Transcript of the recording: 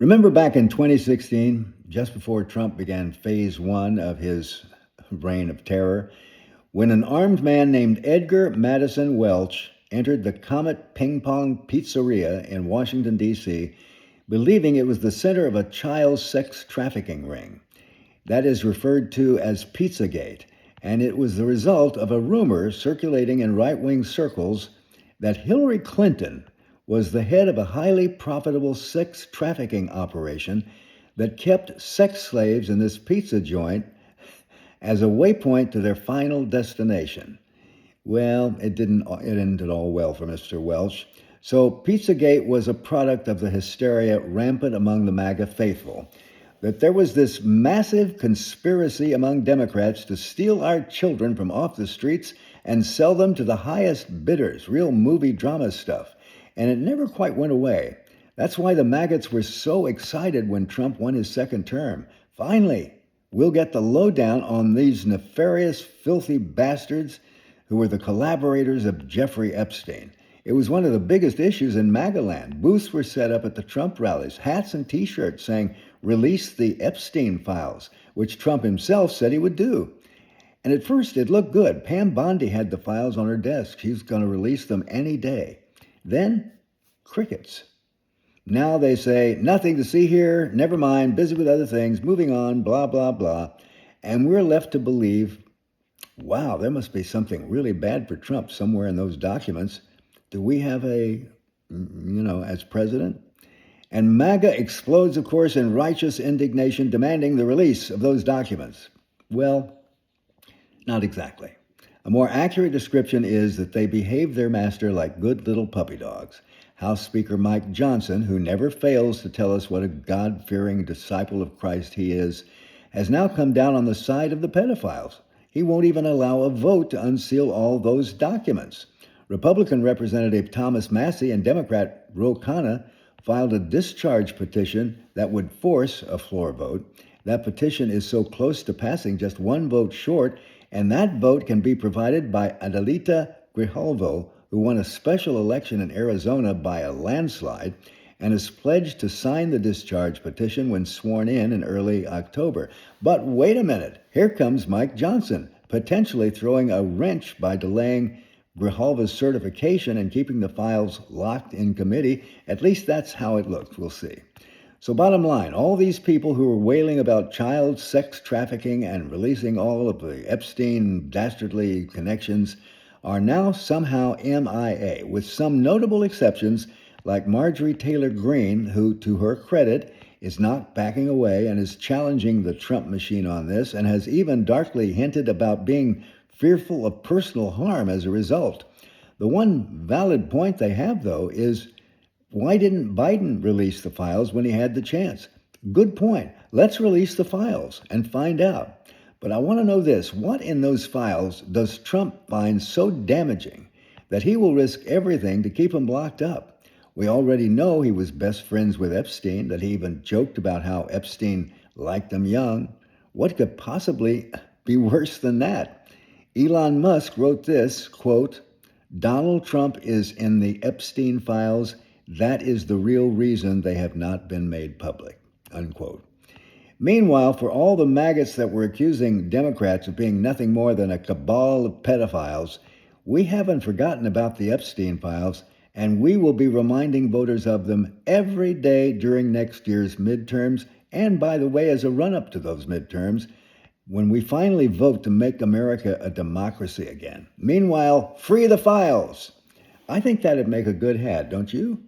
Remember back in 2016, just before Trump began phase one of his reign of terror, when an armed man named Edgar Madison Welch entered the Comet Ping Pong Pizzeria in Washington, D.C., believing it was the center of a child sex trafficking ring. That is referred to as Pizzagate, and it was the result of a rumor circulating in right wing circles that Hillary Clinton was the head of a highly profitable sex trafficking operation that kept sex slaves in this pizza joint as a waypoint to their final destination. Well, it ended all well for Mr. Welch. So Pizzagate was a product of the hysteria rampant among the MAGA faithful, that there was this massive conspiracy among Democrats to steal our children from off the streets and sell them to the highest bidders, real movie drama stuff. And it never quite went away. That's why the maggots were so excited when Trump won his second term. Finally, we'll get the lowdown on these nefarious, filthy bastards who were the collaborators of Jeffrey Epstein. It was one of the biggest issues in MAGA land. Booths were set up at the Trump rallies, hats and T-shirts saying, "Release the Epstein files," which Trump himself said he would do. And at first it looked good. Pam Bondi had the files on her desk. She's going to release them any day. Then, crickets. Now they say, nothing to see here, never mind, busy with other things, moving on, blah, blah, blah. And we're left to believe, wow, there must be something really bad for Trump somewhere in those documents. Do we have as president? And MAGA explodes, of course, in righteous indignation, demanding the release of those documents. Well, not exactly. A more accurate description is that they behave their master like good little puppy dogs. House Speaker Mike Johnson, who never fails to tell us what a God-fearing disciple of Christ he is, has now come down on the side of the pedophiles. He won't even allow a vote to unseal all those documents. Republican Representative Thomas Massey and Democrat Ro Khanna filed a discharge petition that would force a floor vote. That petition is so close to passing, just one vote short, and that vote can be provided by Adelita Grijalvo, who won a special election in Arizona by a landslide and has pledged to sign the discharge petition when sworn in early October. But wait a minute, here comes Mike Johnson, potentially throwing a wrench by delaying Grijalva's certification and keeping the files locked in committee. At least that's how it looks. We'll see. So bottom line, all these people who were wailing about child sex trafficking and releasing all of the Epstein dastardly connections are now somehow MIA, with some notable exceptions like Marjorie Taylor Greene, who, to her credit, is not backing away and is challenging the Trump machine on this and has even darkly hinted about being fearful of personal harm as a result. The one valid point they have, though, is why didn't Biden release the files when he had the chance? Good point. Let's release the files and find out. But I want to know this. What in those files does Trump find so damaging that he will risk everything to keep him locked up? We already know he was best friends with Epstein, that he even joked about how Epstein liked him young. What could possibly be worse than that? Elon Musk wrote this, quote, "Donald Trump is in the Epstein files. That is the real reason they have not been made public," unquote. Meanwhile, for all the maggots that were accusing Democrats of being nothing more than a cabal of pedophiles, we haven't forgotten about the Epstein files, and we will be reminding voters of them every day during next year's midterms, and by the way, as a run-up to those midterms, when we finally vote to make America a democracy again. Meanwhile, free the files. I think that'd make a good hat, don't you?